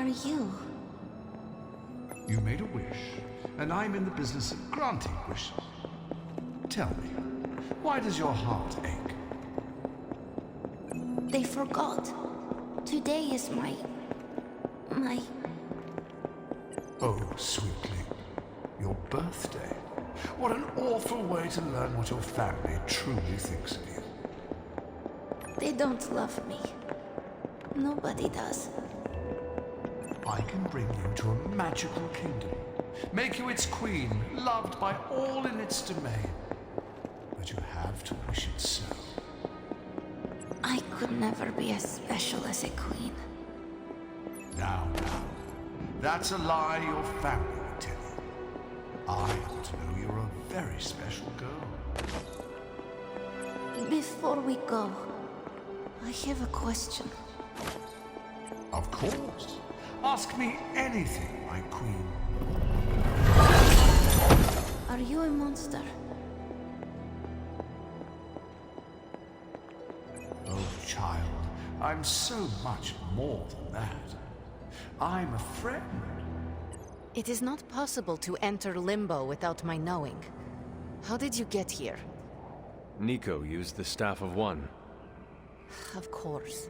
are you? You made a wish, and I'm in the business of granting wishes. Tell me, why does your heart ache? They forgot. Today is my... Oh, sweetling, your birthday. What an awful way to learn what your family truly thinks of you. They don't love me. Nobody does. I can bring you to a magical kingdom, make you its queen, loved by all in its domain. But you have to wish it so. I could never be as special as a queen. Now, that's a lie your family would tell you. I happen to know you're a very special girl. Before we go, I have a question. Of course. Ask me anything, my queen. Are you a monster? Oh, child, I'm so much more than that. I'm a friend. It is not possible to enter Limbo without my knowing. How did you get here? Nico used the Staff of One. Of course.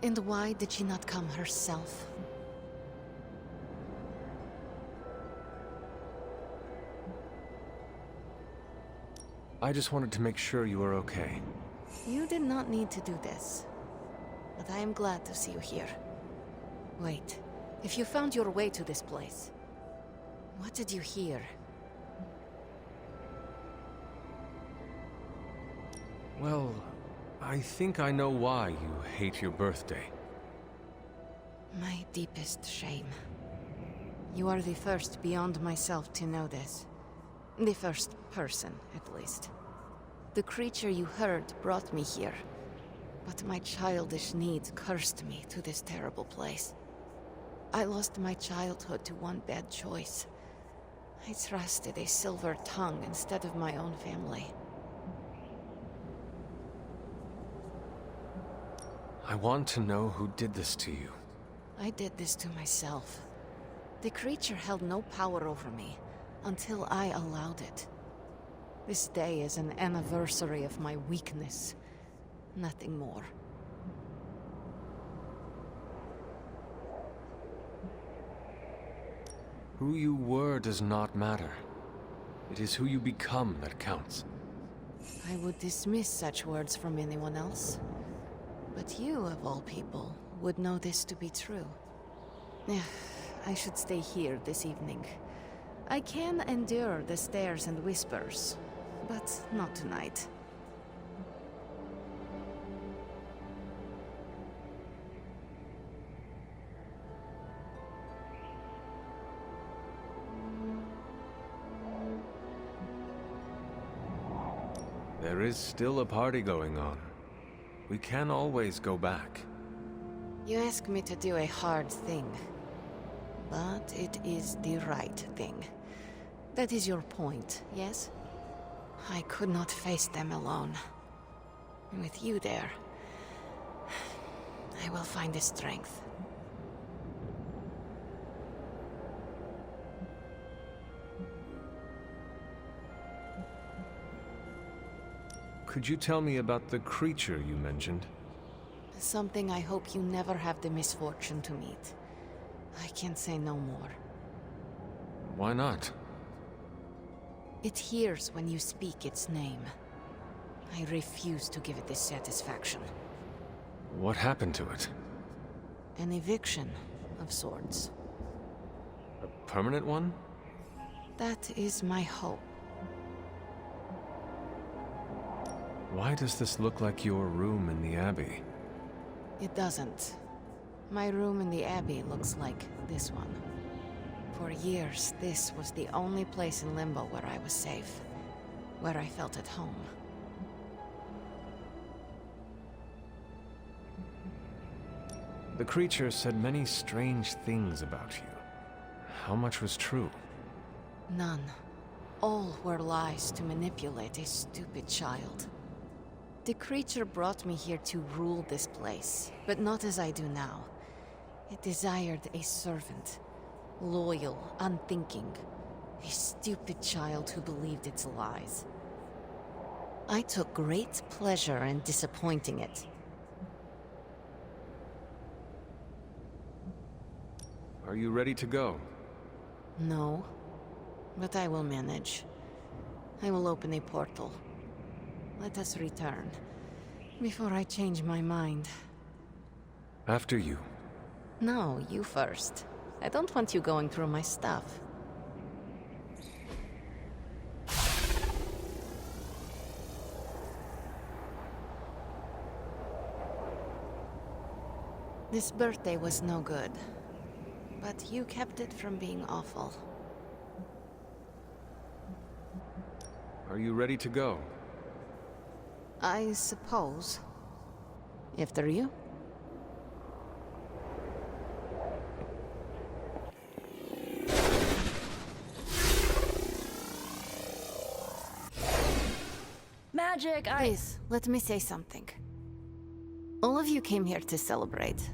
And why did she not come herself? I just wanted to make sure you were okay. You did not need to do this. But I am glad to see you here. Wait, if you found your way to this place, what did you hear? Well, I think I know why you hate your birthday. My deepest shame. You are the first beyond myself to know this. The first person, at least. The creature you heard brought me here. But my childish needs cursed me to this terrible place. I lost my childhood to one bad choice. I trusted a silver tongue instead of my own family. I want to know who did this to you. I did this to myself. The creature held no power over me until I allowed it. This day is an anniversary of my weakness. Nothing more. Who you were does not matter. It is who you become that counts. I would dismiss such words from anyone else. But you, of all people, would know this to be true. I should stay here this evening. I can endure the stares and whispers, but not tonight. There is still a party going on. We can always go back. You ask me to do a hard thing. But it is the right thing. That is your point, yes? I could not face them alone. With you there, I will find the strength. Could you tell me about the creature you mentioned? Something I hope you never have the misfortune to meet. I can say no more. Why not? It hears when you speak its name. I refuse to give it this satisfaction. What happened to it? An eviction of sorts. A permanent one? That is my hope. Why does this look like your room in the Abbey? It doesn't. My room in the Abbey looks like this one. For years, this was the only place in Limbo where I was safe. Where I felt at home. The creature said many strange things about you. How much was true? None. All were lies to manipulate a stupid child. The creature brought me here to rule this place, but not as I do now. It desired a servant. Loyal, unthinking. A stupid child who believed its lies. I took great pleasure in disappointing it. Are you ready to go? No, but I will manage. I will open a portal. Let us return, before I change my mind. After you. No, you first. I don't want you going through my stuff. This birthday was no good, but you kept it from being awful. Are you ready to go? I suppose. After you? Magic, Please, let me say something. All of you came here to celebrate.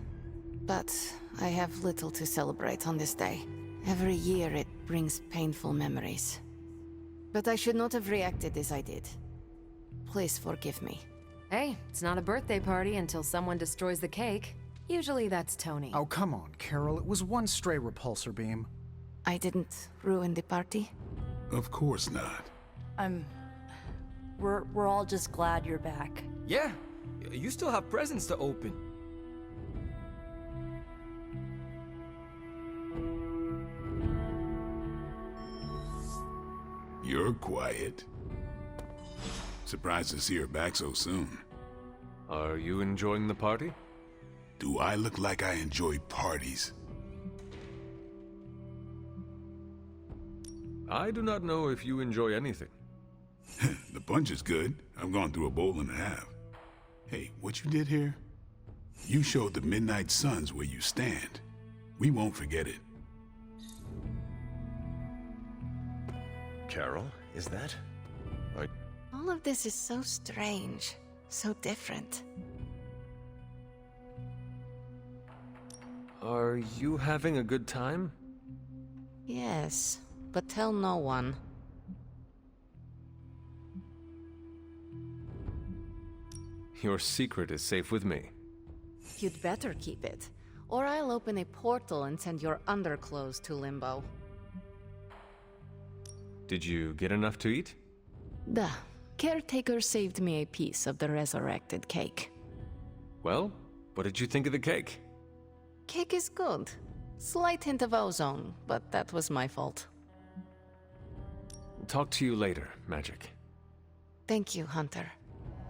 But I have little to celebrate on this day. Every year it brings painful memories. But I should not have reacted as I did. Please forgive me. Hey, it's not a birthday party until someone destroys the cake. Usually that's Tony. Oh, come on, Carol. It was one stray repulsor beam. I didn't ruin the party? Of course not. we're all just glad you're back. Yeah, you still have presents to open. You're quiet. Surprised to see her back so soon. Are you enjoying the party? Do I look like I enjoy parties? I do not know if you enjoy anything. The punch is good. I've gone through a bowl and a half. Hey, what you did here? You showed the Midnight Suns where you stand. We won't forget it. Carol, is that? All of this is so strange. So different. Are you having a good time? Yes, but tell no one. Your secret is safe with me. You'd better keep it. Or I'll open a portal and send your underclothes to Limbo. Did you get enough to eat? The caretaker saved me a piece of the resurrected cake. Well, what did you think of the cake? Cake is good. Slight hint of ozone, but that was my fault. Talk to you later, Magic. Thank you, Hunter.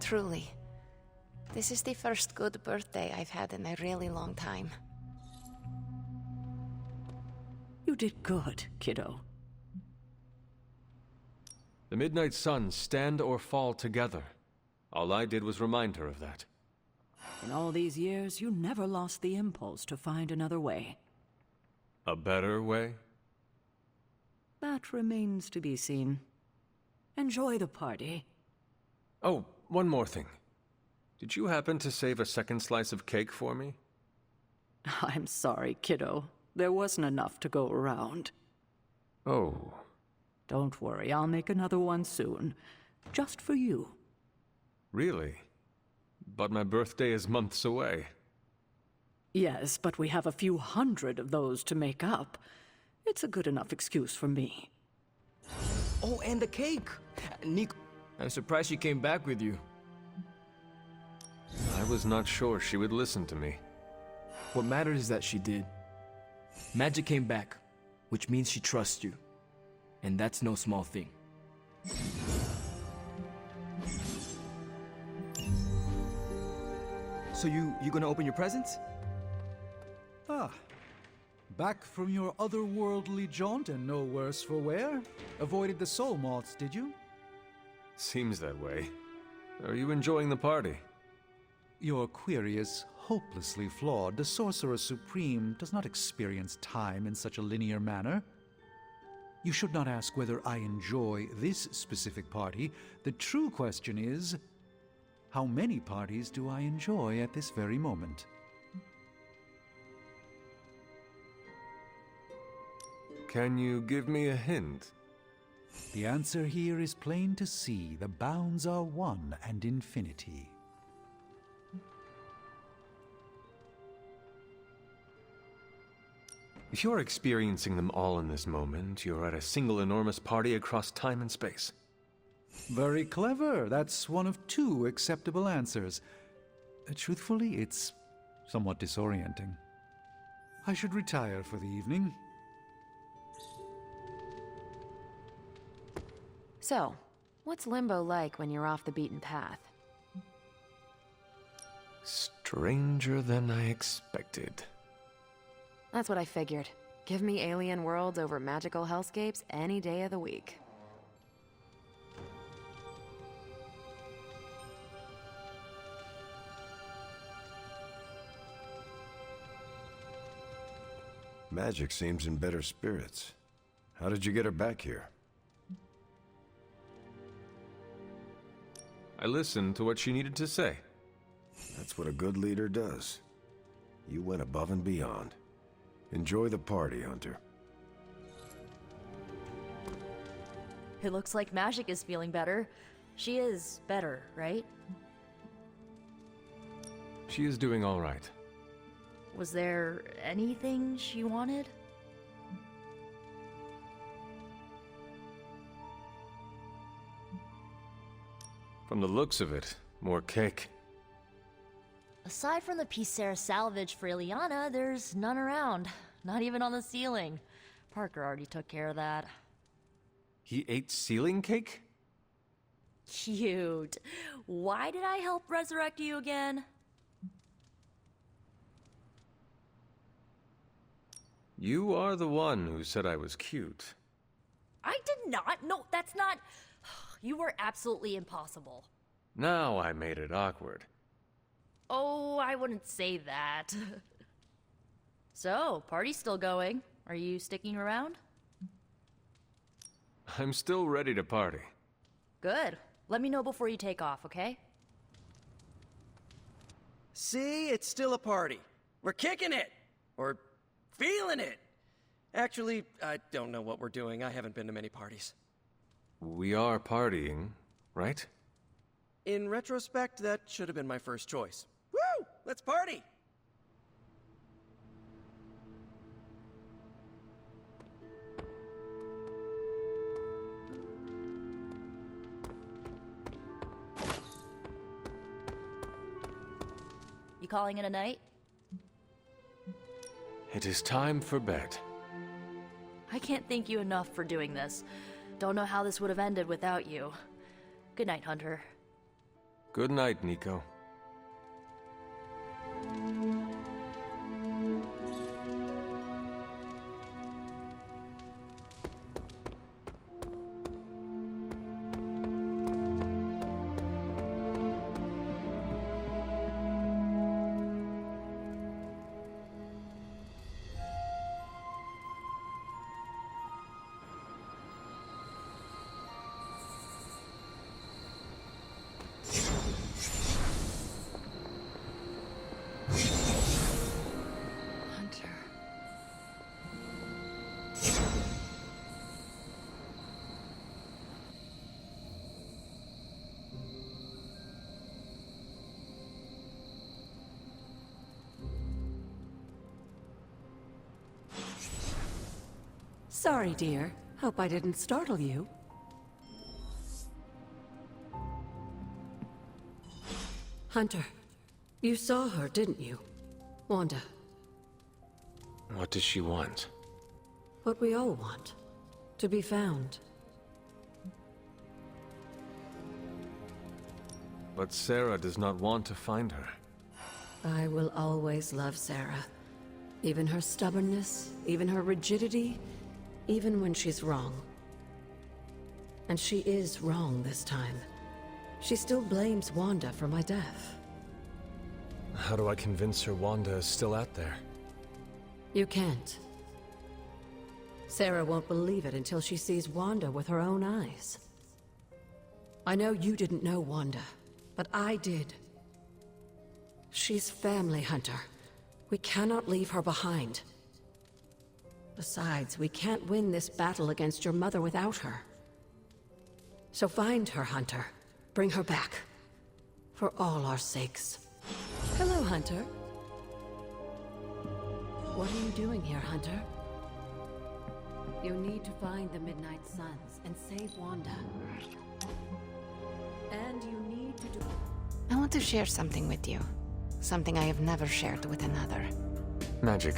Truly. This is the first good birthday I've had in a really long time. You did good, kiddo. The Midnight Suns stand or fall together. All I did was remind her of that. In all these years, you never lost the impulse to find another way. A better way? That remains to be seen. Enjoy the party. Oh, one more thing. Did you happen to save a second slice of cake for me? I'm sorry, kiddo. There wasn't enough to go around. Oh. Don't worry, I'll make another one soon. Just for you. Really? But my birthday is months away. Yes, but we have a few hundred of those to make up. It's a good enough excuse for me. Oh, and the cake! Nico, I'm surprised she came back with you. I was not sure she would listen to me. What matters is that she did. Magic came back, which means she trusts you. And that's no small thing. So you gonna open your presents? Ah, back from your otherworldly jaunt and no worse for wear? Avoided the soul moths, did you? Seems that way. Are you enjoying the party? Your query is hopelessly flawed. The Sorcerer Supreme does not experience time in such a linear manner. You should not ask whether I enjoy this specific party. The true question is, how many parties do I enjoy at this very moment? Can you give me a hint? The answer here is plain to see. The bounds are one and infinity. If you're experiencing them all in this moment, you're at a single enormous party across time and space. Very clever. That's one of two acceptable answers. Truthfully, it's somewhat disorienting. I should retire for the evening. So, what's Limbo like when you're off the beaten path? Stranger than I expected. That's what I figured. Give me alien worlds over magical hellscapes any day of the week. Magic seems in better spirits. How did you get her back here? I listened to what she needed to say. That's what a good leader does. You went above and beyond. Enjoy the party, Hunter. It looks like Magic is feeling better. She is better, right? She is doing all right. Was there anything she wanted? From the looks of it, more cake. Aside from the piece Sarah salvaged for Ileana, there's none around. Not even on the ceiling. Parker already took care of that. He ate ceiling cake? Cute. Why did I help resurrect you again? You are the one who said I was cute. I did not. No, that's not... You were absolutely impossible. Now I made it awkward. Oh, I wouldn't say that. So, party's still going. Are you sticking around? I'm still ready to party. Good. Let me know before you take off, okay? See, it's still a party. We're kicking it! Or feeling it! Actually, I don't know what we're doing. I haven't been to many parties. We are partying, right? In retrospect, that should have been my first choice. Woo! Let's party! You calling it a night? It is time for bed. I can't thank you enough for doing this. Don't know how this would have ended without you. Good night, Hunter. Good night, Nico. Sorry, dear. Hope I didn't startle you. Hunter, you saw her, didn't you? Wanda. What does she want? What we all want. To be found. But Sarah does not want to find her. I will always love Sarah. Even her stubbornness, even her rigidity, even when she's wrong. And she is wrong this time. She still blames Wanda for my death. How do I convince her Wanda is still out there? You can't. Sarah won't believe it until she sees Wanda with her own eyes. I know you didn't know Wanda, but I did. She's family, Hunter. We cannot leave her behind. Besides, we can't win this battle against your mother without her. So find her, Hunter. Bring her back. For all our sakes. Hello, Hunter. What are you doing here, Hunter? You need to find the Midnight Suns and save Wanda. And you need to do... I want to share something with you. Something I have never shared with another. Magic,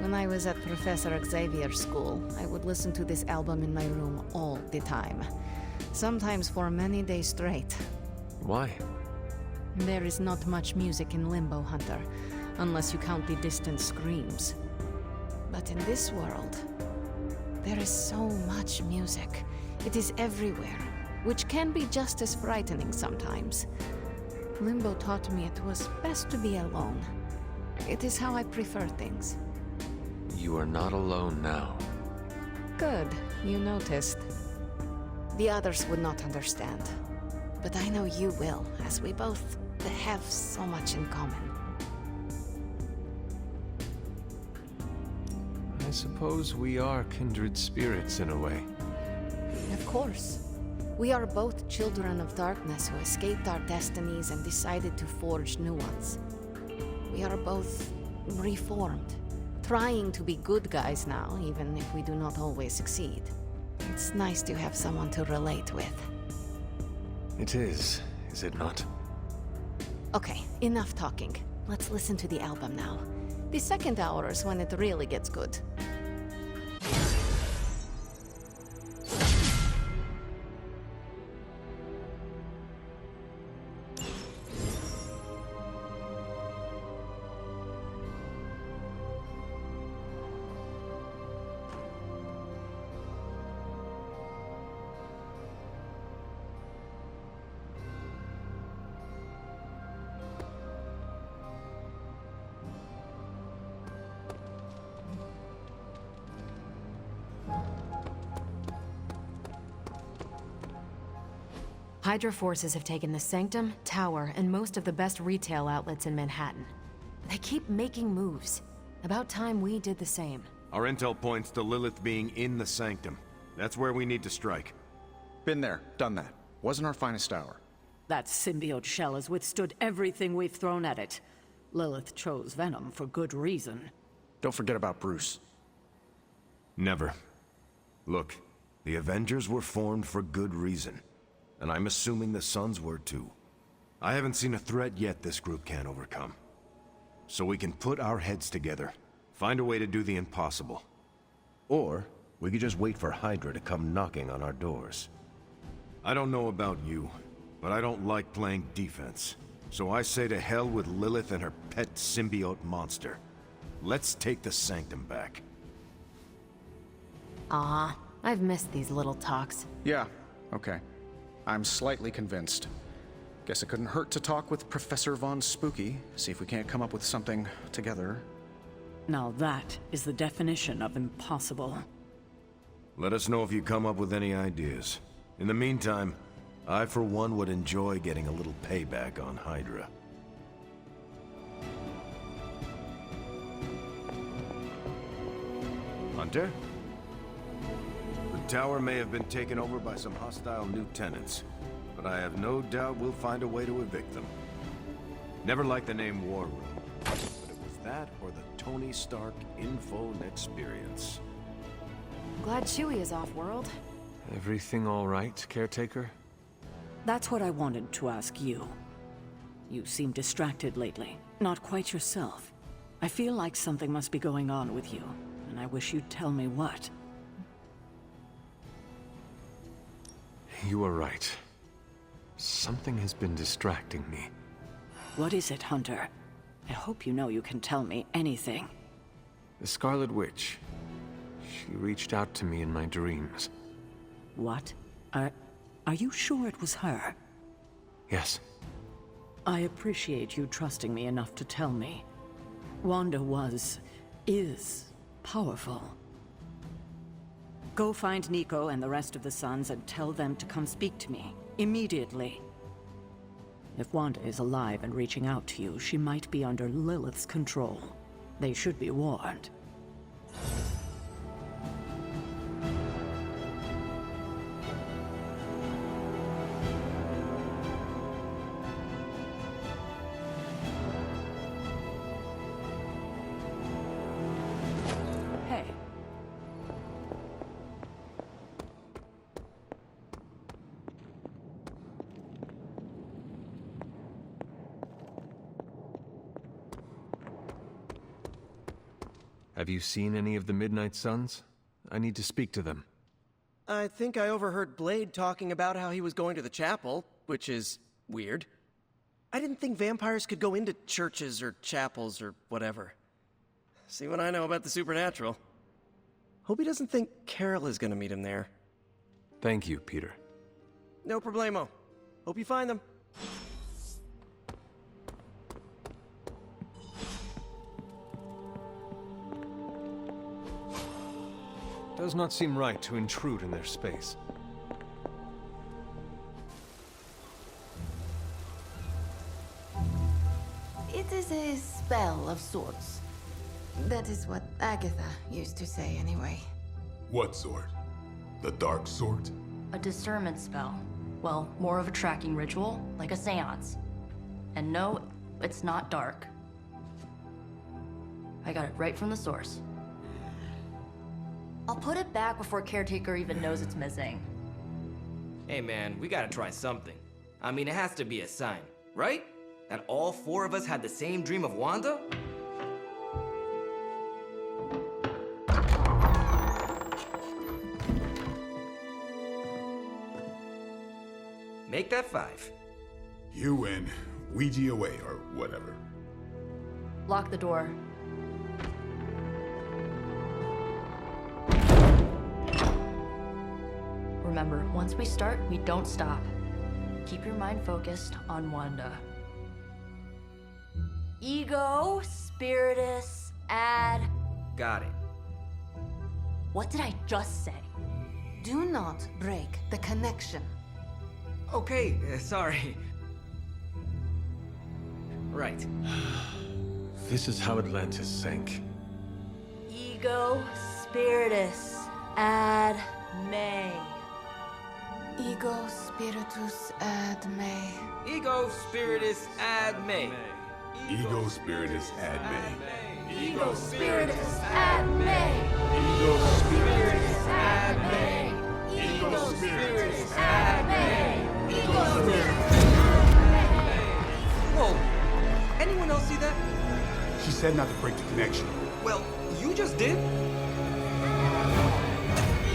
When I was at Professor Xavier's school, I would listen to this album in my room all the time. Sometimes for many days straight. Why? There is not much music in Limbo, Hunter, unless you count the distant screams. But in this world, there is so much music. It is everywhere, which can be just as frightening sometimes. Limbo taught me it was best to be alone. It is how I prefer things. You are not alone now. Good, you noticed. The others would not understand. But I know you will, as we both have so much in common. I suppose we are kindred spirits in a way. Of course. We are both children of darkness who escaped our destinies and decided to forge new ones. We are both reformed, trying to be good guys now, even if we do not always succeed. It's nice to have someone to relate with. It is it not? Okay, enough talking. Let's listen to the album now. The second hour is when it really gets good. Hydra forces have taken the Sanctum, Tower, and most of the best retail outlets in Manhattan. They keep making moves. About time we did the same. Our intel points to Lilith being in the Sanctum. That's where we need to strike. Been there, done that. Wasn't our finest hour. That symbiote shell has withstood everything we've thrown at it. Lilith chose Venom for good reason. Don't forget about Bruce. Never. Look, the Avengers were formed for good reason. And I'm assuming the Suns were too. I haven't seen a threat yet this group can't overcome. So we can put our heads together, find a way to do the impossible. Or we could just wait for Hydra to come knocking on our doors. I don't know about you, but I don't like playing defense. So I say to hell with Lilith and her pet symbiote monster. Let's take the Sanctum back. I've missed these little talks. Yeah, okay. I'm slightly convinced. Guess it couldn't hurt to talk with Professor Von Spooky, see if we can't come up with something together. Now that is the definition of impossible. Let us know if you come up with any ideas. In the meantime, I for one would enjoy getting a little payback on Hydra. Hunter? The tower may have been taken over by some hostile new tenants, but I have no doubt we'll find a way to evict them. Never liked the name War Room, but it was that or the Tony Stark Info Experience. Glad Chewie is off-world. Everything all right, caretaker? That's what I wanted to ask you. You seem distracted lately, not quite yourself. I feel like something must be going on with you, and I wish you'd tell me what. You are right. Something has been distracting me. What is it, Hunter? I hope you know you can tell me anything. The Scarlet Witch. She reached out to me in my dreams. What? Are you sure it was her? Yes. I appreciate you trusting me enough to tell me. Wanda is powerful. Go find Nico and the rest of the Suns and tell them to come speak to me, immediately. If Wanda is alive and reaching out to you, she might be under Lilith's control. They should be warned. Have you seen any of the Midnight Suns? I need to speak to them. I think I overheard Blade talking about how he was going to the chapel, which is weird. I didn't think vampires could go into churches or chapels or whatever. See what I know about the supernatural. Hope he doesn't think Carol is gonna meet him there. Thank you, Peter. No problemo. Hope you find them. Does not seem right to intrude in their space. It is a spell of sorts. That is what Agatha used to say anyway. What sort? The dark sort? A discernment spell. Well, more of a tracking ritual, like a seance. And no, it's not dark. I got it right from the source. I'll put it back before Caretaker even knows it's missing. Hey man, we gotta try something. I mean, it has to be a sign, right? That all four of us had the same dream of Wanda? Make that 5. You win. Ouija away, or whatever. Lock the door. Remember, once we start, we don't stop. Keep your mind focused on Wanda. Ego, Spiritus, add... Got it. What did I just say? Do not break the connection. Okay, sorry. Right. This is how Atlantis sank. Ego, Spiritus, ad me. Ego spiritus ad me. Ego spiritus ad me. Ego spiritus ad me. Ego Spiritus ad me. Ego spiritus ad me. Ego Spiritus ad me. Ego Spiritus ad me. Whoa! Anyone else see that? She said not to break the connection. Well, you just did.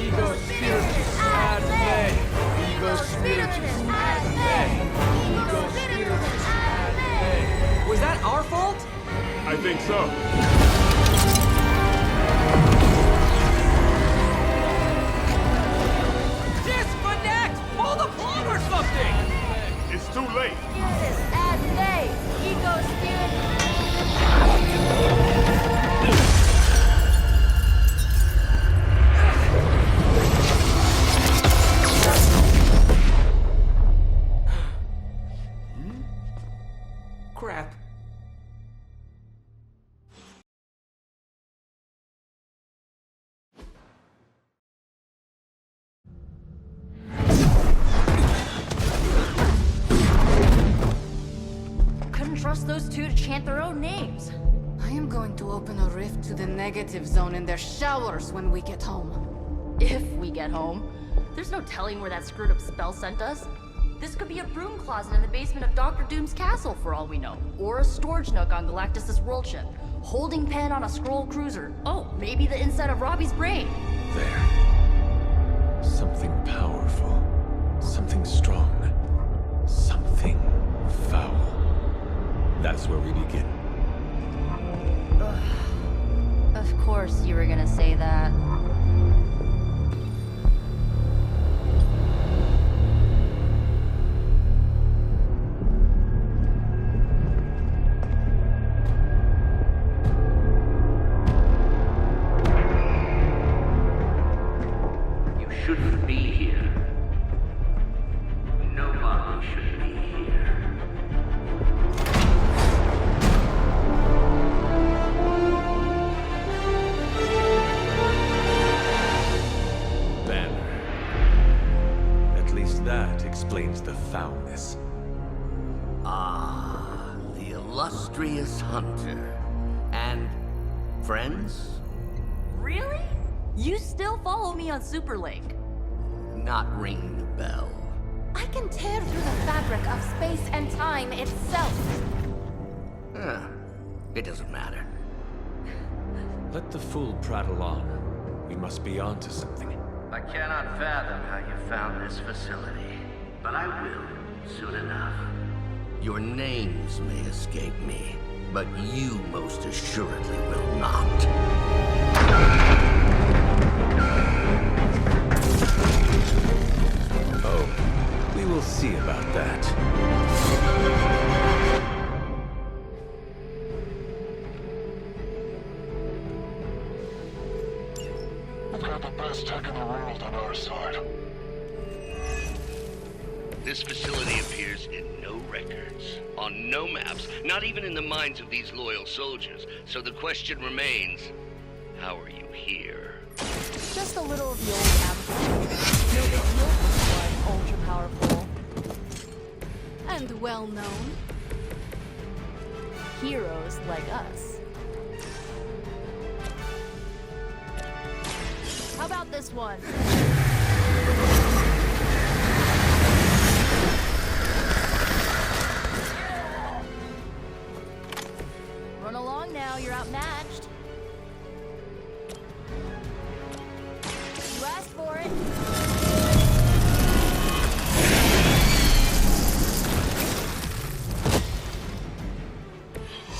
Ego Spiritus ad me. Ego Spiritus ad me. Ego Spiritus ad me. Was that our fault? I think so. Disconnect! Pull the plug or something! It's too late. Spiritus ad me. Ego Spiritus. Crap. Couldn't trust those two to chant their own names. I am going to open a rift to the negative zone in their showers when we get home. If we get home. There's no telling where that screwed up spell sent us. This could be a broom closet in the basement of Dr. Doom's castle for all we know. Or a storage nook on Galactus' world ship. Holding pen on a scroll cruiser. Oh, maybe the inside of Robbie's brain. There. Something powerful. Something strong. Something foul. That's where we begin. Of course you were gonna say that. Shouldn't be here. Nobody should be here. Banner. At least that explains the foulness. Ah, the illustrious hunter. And friends? Really? You still follow me on Superlink? Not ring the bell. I can tear through the fabric of space and time itself. It doesn't matter. Let the fool prattle on. We must be on to something. I cannot fathom how you found this facility, but I will soon enough. Your names may escape me, but you most assuredly will not. Oh, we will see about that. We've got the best tech in the world on our side. This facility appears in no records, on no maps, not even in the minds of these loyal soldiers. So the question remains, how are you here? Just a little of the old amateur. No big deal for someone ultra-powerful. And well-known. Heroes like us. How about this one? Run along now, you're outmatched. You asked for it.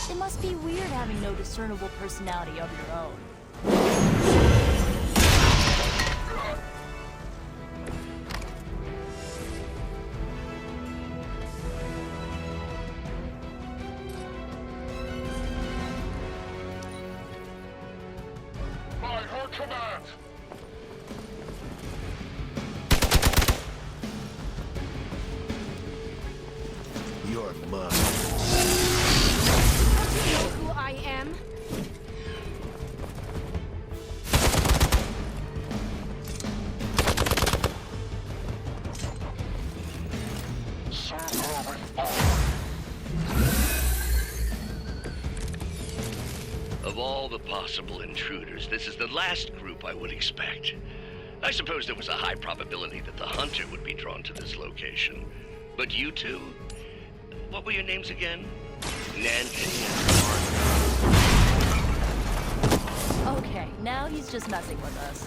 It must be weird having no discernible personality of your own. By her command! Your love. You know who I am? Serve her with honor. Of all the possible intruders, this is the last group I would expect. I suppose there was a high probability that the hunter would be drawn to this location. But you two? What were your names again? Nancy and Mark. Okay, now he's just messing with us.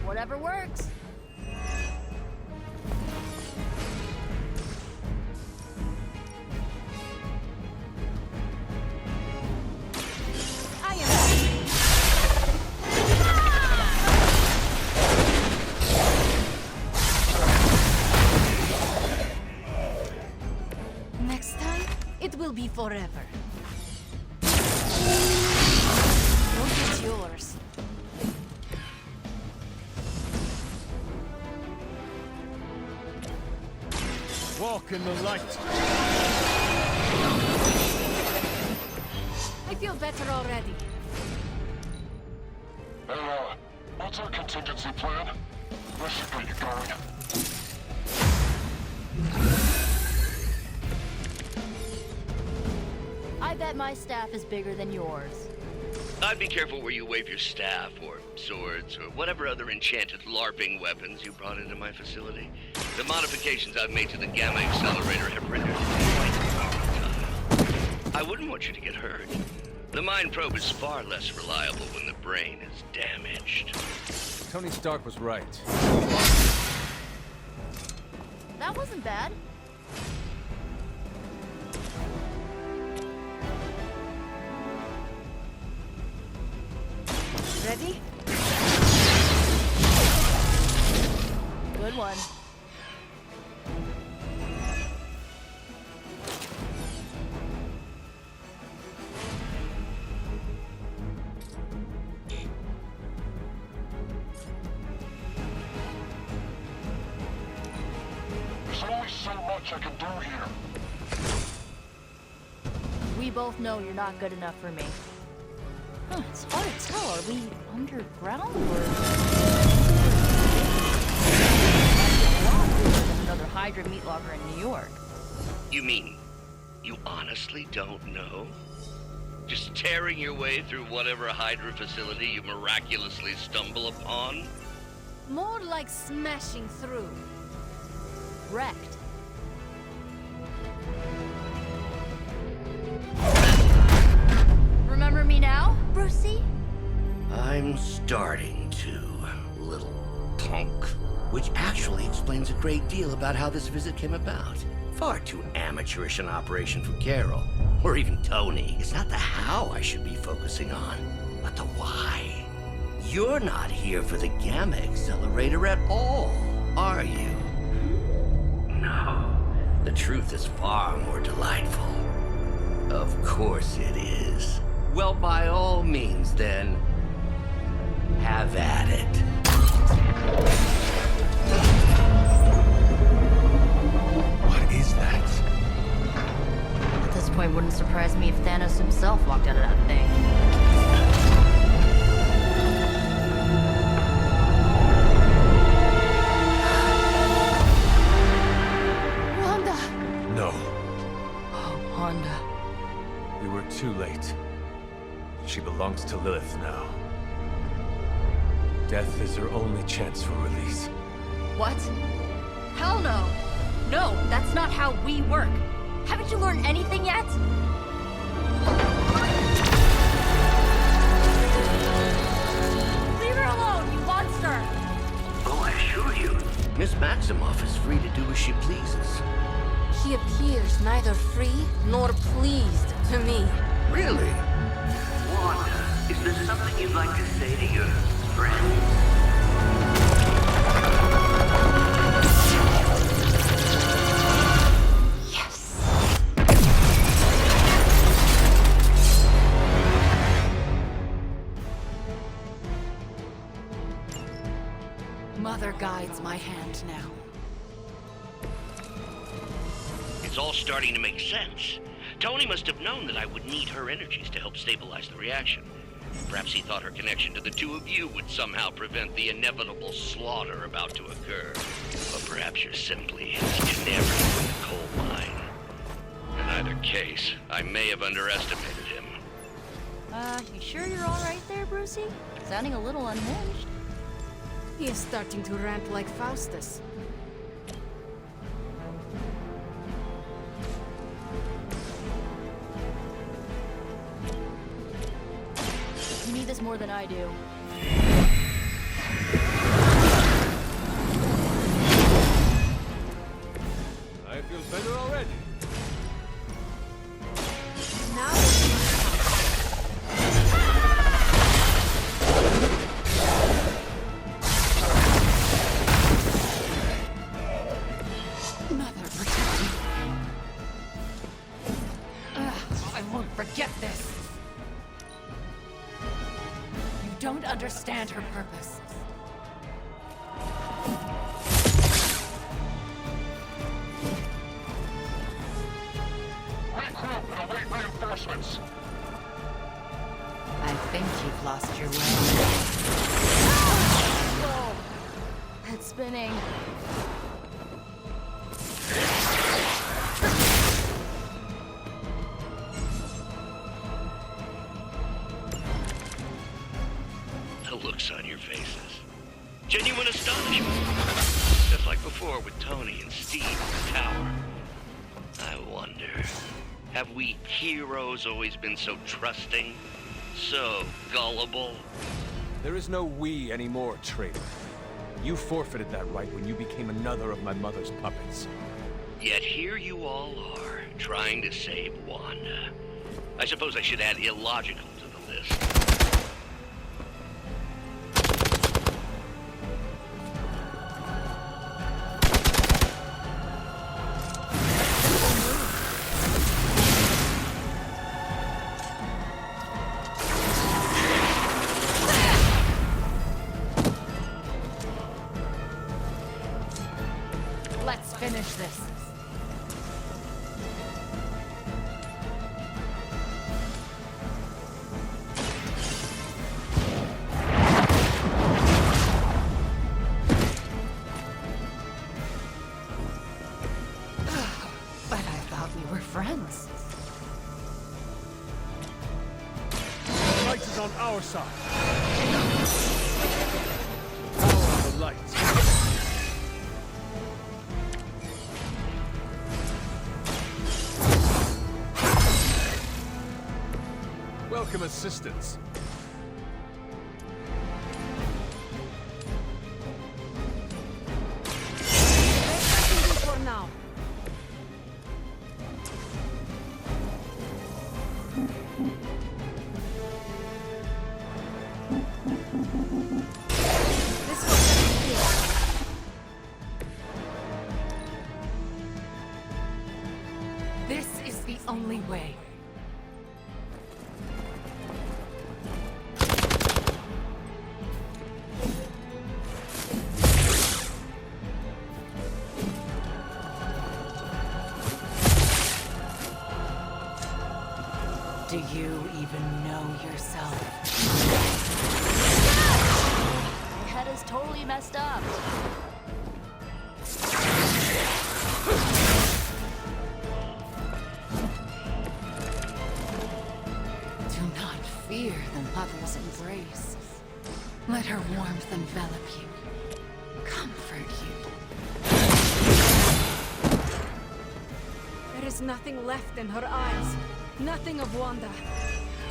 Whatever works. I am. Next time, it will be forever. What is yours? Walk in the light. I feel better already. What's our contingency plan? Where should we get going? I bet my staff is bigger than yours. I'd be careful where you wave your staff, or swords, or whatever other enchanted LARPing weapons you brought into my facility. The modifications I've made to the Gamma Accelerator have rendered it quite volatile. I wouldn't want you to get hurt. The Mind Probe is far less reliable when the brain is damaged. Tony Stark was right. That wasn't bad. Ready? Good one. There's only so much I can do here. We both know you're not good enough for me. Huh, it's hard to tell. Are we underground or... Another Hydra meat locker in New York. You mean, you honestly don't know? Just tearing your way through whatever Hydra facility you miraculously stumble upon? More like smashing through. Wrecked. Remember me now, Brucey? I'm starting to, little punk. Which actually explains a great deal about how this visit came about. Far too amateurish an operation for Carol, or even Tony. It's not the how I should be focusing on, but the why. You're not here for the Gamma Accelerator at all, are you? No. The truth is far more delightful. Of course it is. Well, by all means, then, have at it. What is that? At this point, wouldn't surprise me if Thanos himself walked out of that thing. Wanda! No. Oh, Wanda. We were too late. She belongs to Lilith now. Death is her only chance for release. What? Hell no! No, that's not how we work. Haven't you learned anything yet? Leave her alone, you monster! Oh, I assure you, Miss Maximoff is free to do as she pleases. She appears neither free nor pleased to me. Really? Wanda, is there something you'd like to say to your friends? Mother guides my hand now. It's all starting to make sense. Tony must have known that I would need her energies to help stabilize the reaction. Perhaps he thought her connection to the two of you would somehow prevent the inevitable slaughter about to occur. Or perhaps you're simply his canary in the coal mine. In either case, I may have underestimated him. You sure you're all right there, Brucey? Sounding a little unhinged. He is starting to rant like Faustus. You need this more than I do. I feel better already. Mother, protect me. I won't forget this. You don't understand her purpose. Regroup and await reinforcements. I think you've lost your way. Whoa! It's spinning. The looks on your faces. Genuine astonishment. Just like before with Tony and Steve in the tower. I wonder, have we heroes always been so trusting? So gullible? There is no we anymore, traitor. You forfeited that right when you became another of my mother's puppets. Yet here you all are, trying to save Wanda. I suppose I should add illogical to the list. Let's finish this. But I thought we were friends. The light is on our side. Power of the light. Welcome assistance. For now. This is the only way. Do you even know yourself? My head is totally messed up. Do not fear the mother's embrace. Let her warmth envelop you, comfort you. There is nothing left in her eyes. Nothing of Wanda.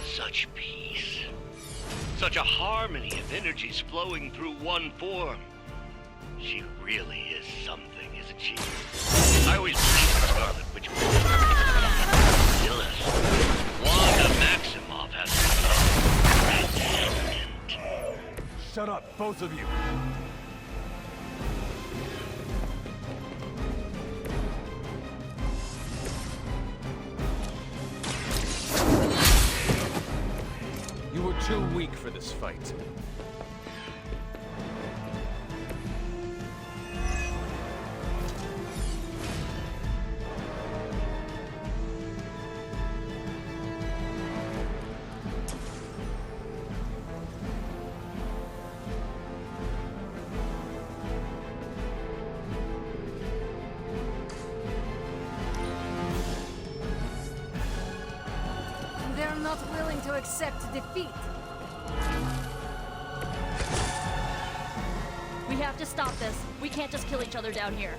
Such peace. Such a harmony of energies flowing through one form. She really is something, isn't she? I always believed in Scarlet Witch. Phyllis. Wanda Maximoff has transcendent. Shut up, both of you. You were too weak for this fight. They're not willing to accept defeat. We have to stop this. We can't just kill each other down here.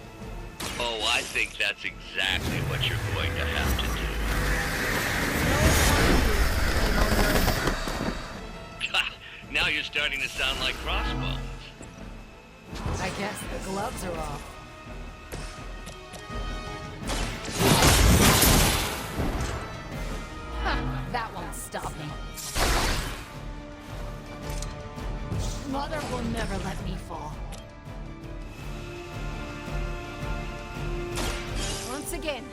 Oh, I think that's exactly what you're going to have to do. Now you're starting to sound like Crossbones. I guess the gloves are off. That won't stop me. Mother will never let me fall. Once again.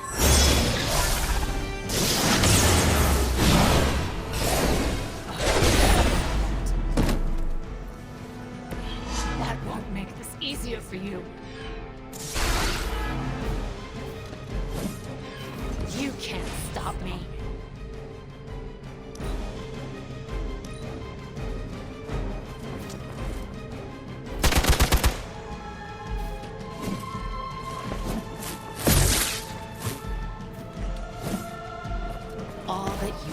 That won't make this easier for you. You can't stop me. All that you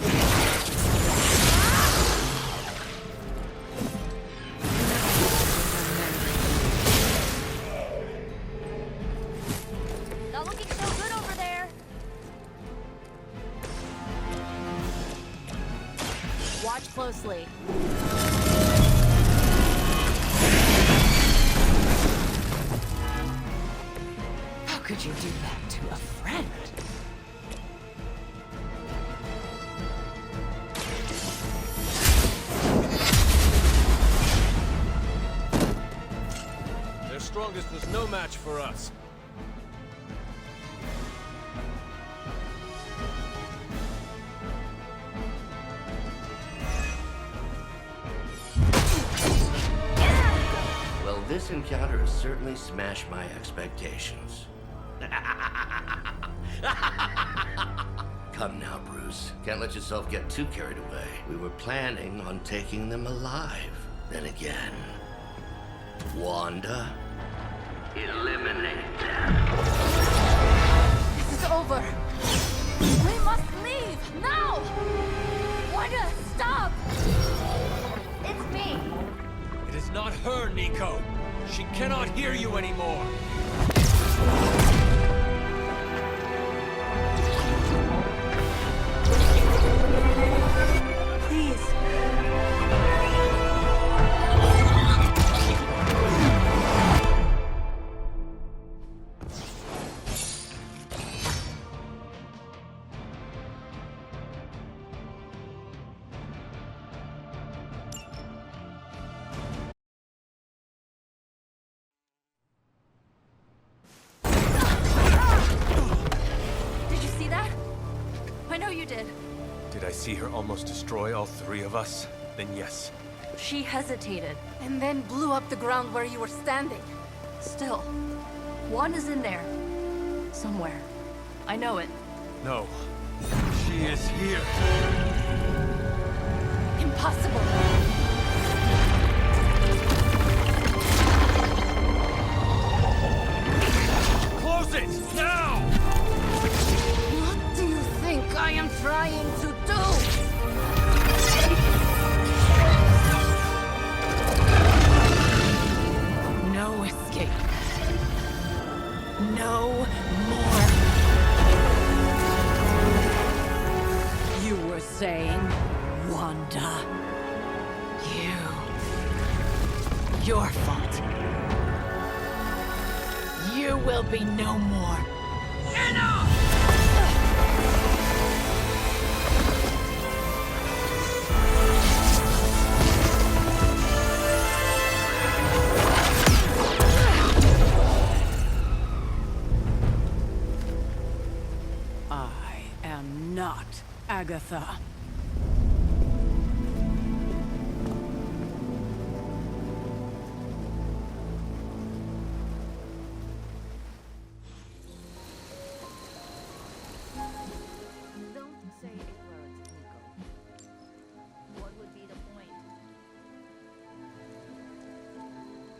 Not looking so good over there. Watch closely. How could you do that to a friend? Their strongest was no match for us. Well, this encounter has certainly smashed my expectations. Come now, Bruce. Can't let yourself get too carried away. We were planning on taking them alive. Then again, Wanda? Eliminate them. This is over. We must leave now. Wanda, stop. It's me. It is not her, Nico. She cannot hear you anymore! Please. Did you see that? I know you did. Did I see her almost destroy all three of us? Then yes. She hesitated. And then blew up the ground where you were standing. Still, Wanda's in there. Somewhere. I know it. No. She is here. Impossible. Close it! Now! What do you think I am trying to do? No escape. No more. You were saying, Wanda. Your fault. You will be no more. Enough! I am not Agatha.